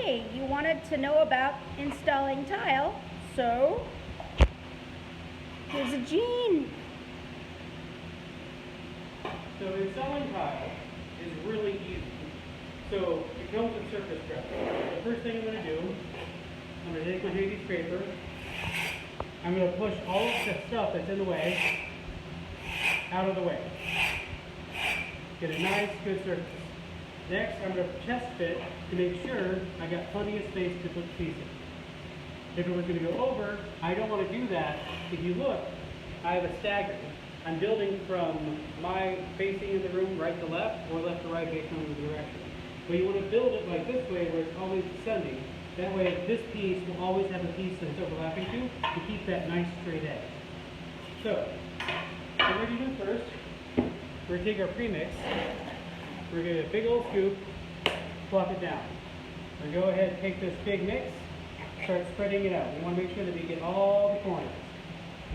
hey, you wanted to know about installing tile, so here's a gene. So installing tile is really easy. So it comes with surface prep. The first thing I'm going to do, I'm going to take my handy scraper. I'm going to push all of the stuff that's in the way out of the way. Get a nice, good surface. Next, I'm going to test fit to make sure I got plenty of space to put the piece in. If it was going to go over, I don't want to do that. If you look, I have a stagger. I'm building from my facing in the room right to left or left to right based on the direction. But you want to build it like this way where it's always descending. That way this piece will always have a piece that it's overlapping to keep that nice straight edge. So, what we're going to do first, we're going to take our premix, we're going to get a big old scoop, plop it down. We're going to go ahead and take this big mix, start spreading it out. We want to make sure that we get all the corners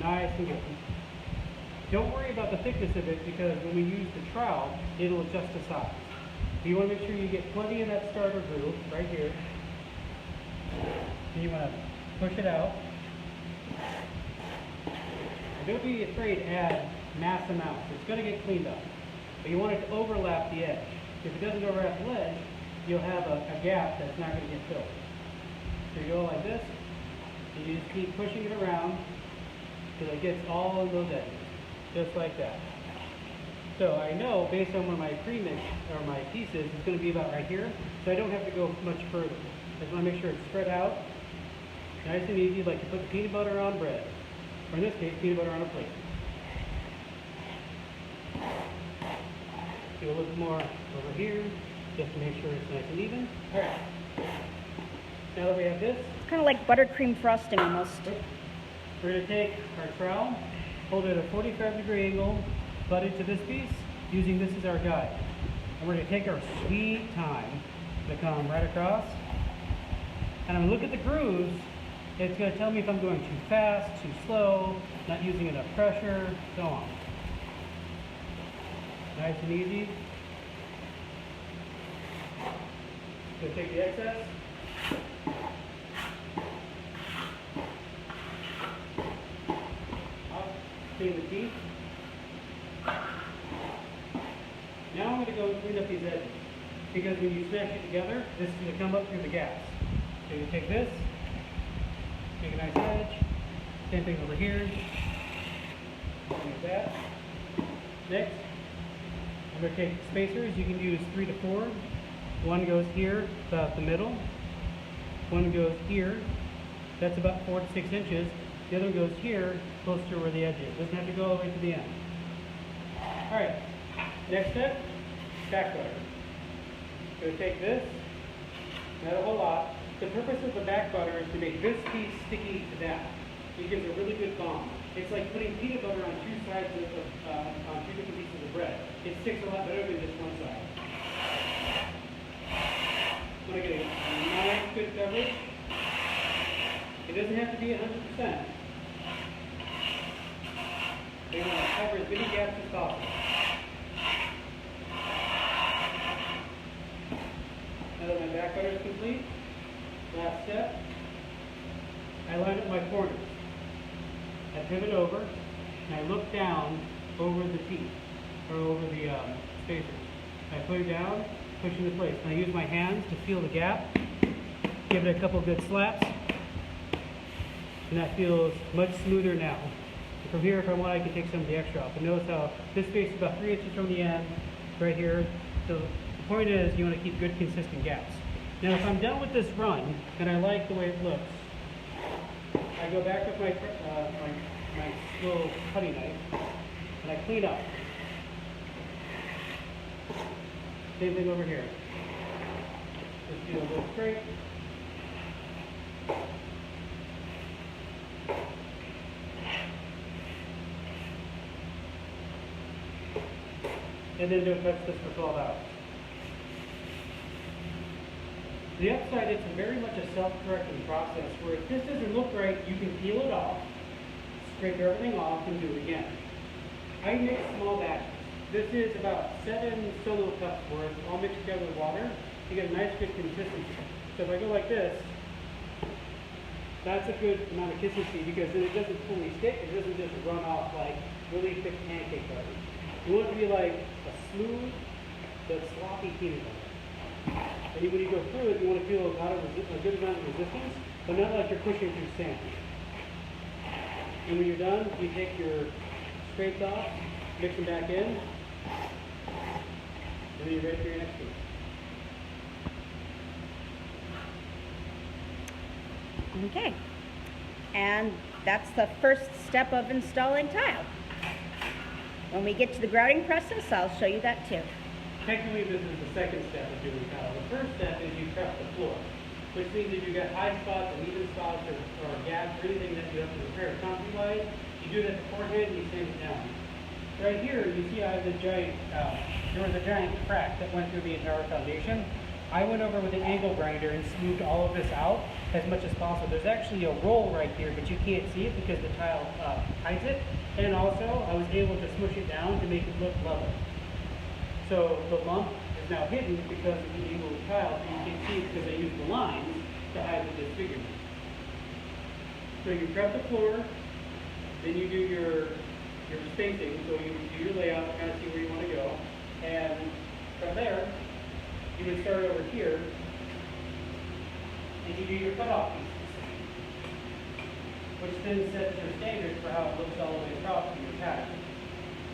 nice and good. Don't worry about the thickness of it because when we use the trowel, it'll adjust the size. You want to make sure you get plenty of that starter groove right here. And you want to push it out. And don't be afraid to add mass amounts. It's going to get cleaned up. But you want it to overlap the edge. If it doesn't overlap the edge, you'll have a gap that's not going to get filled. So you go like this, and you just keep pushing it around until it gets all of those edges. Just like that. So I know based on where my premix or my pieces is going to be about right here, so I don't have to go much further. I just want to make sure it's spread out, nice and easy, like you put peanut butter on bread, or in this case, peanut butter on a plate. Do a little bit more over here, just to make sure it's nice and even. All right. Now that we have this, It's kind of like buttercream frosting almost. we're going to take our trowel, hold it at a 45-degree angle, butt it to this piece, using this as our guide. And we're going to take our sweet time to come right across. And I'm going to look at the grooves. It's going to tell me if I'm going too fast, too slow, not using enough pressure, so on. Nice and easy. So take the excess. Clean the teeth. Now I'm going to go and clean up these edges. Because when you smash it together, this is going to come up through the gaps. So you take this, make a nice edge. Same thing over here. Like that. Next, I'm going to take spacers. You can use 3 to 4. One goes here, about the middle. One goes here. That's about 4 to 6 inches. The other one goes here, close to where the edge is. Doesn't have to go all the way to the end. All right. Next step, back butter. Going to take this, not a whole lot. The purpose of the back butter is to make this piece sticky to that. It gives a really good bond. It's like putting peanut butter on two sides on two different pieces of bread. It sticks a lot better than just one side. I'm going to get a nice good coverage. It doesn't have to be 100%. We want to cover as many gaps as possible. Now that my back butter is complete, last step, I line up my corners. I pivot over, and I look down over the teeth, or over the spacers. I put it down, push into place. And I use my hands to feel the gap, give it a couple good slaps, and that feels much smoother now. And from here, if I want, I can take some of the extra off. And notice how this space is about 3 inches from the end, right here. So the point is, you want to keep good, consistent gaps. Now, if I'm done with this run, and I like the way it looks, I go back with my little cutting knife, and I clean up. Same thing over here. Just do a little straight. And then don't touch this for 12 hours. The upside, it's very much a self-correcting process where if this doesn't look right, you can peel it off, scrape everything off, and do it again. I mix small batches. This is about 7 solo cups worth, all mixed together with water. you get a nice good consistency. So if I go like this, that's a good amount of consistency because then it doesn't fully stick. It doesn't just run off like really thick pancake butter. You want it to be like a smooth but sloppy peanut butter. And when you go through it, you want to feel a good amount of resistance, but not like you're pushing through sand. And when you're done, you take your scrapes off, mix them back in, and then you're ready for your next piece. Okay. And that's the first step of installing tile. When we get to the grouting process, I'll show you that too. Technically, this is the second step of doing tile. The first step is you prep the floor, which means if you've got high spots, uneven spots, or gaps, or anything that you have to repair concrete-wise, you do that beforehand and you sand it down. Right here, you see I have the giant, there was a giant crack that went through the entire foundation. I went over with an angle grinder and smoothed all of this out as much as possible. There's actually a roll right here, but you can't see it because the tile hides it. And also, I was able to smush it down to make it look level. So the lump is now hidden because of the angle of the tile, so you can see it because I used the lines to hide the disfigurement. So you prep the floor, then you do your spacing, so you do your layout to kind of see where you want to go. And from there, you would start over here, and you do your cutoff pieces, which then sets your standard for how it looks all the way across in your pattern.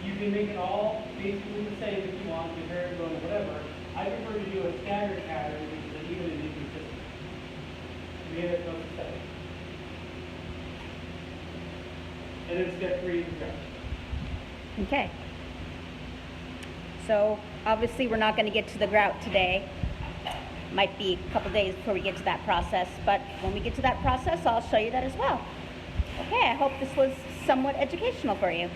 You can make it all basically the same if you want, with herringbone or whatever. I prefer to do a staggered pattern, which is uneven and inconsistent. We have it most aesthetic. And then step 3 is the grout. Okay. So obviously we're not going to get to the grout today. Might be a couple days before we get to that process, but when we get to that process, I'll show you that as well. Okay, I hope this was somewhat educational for you.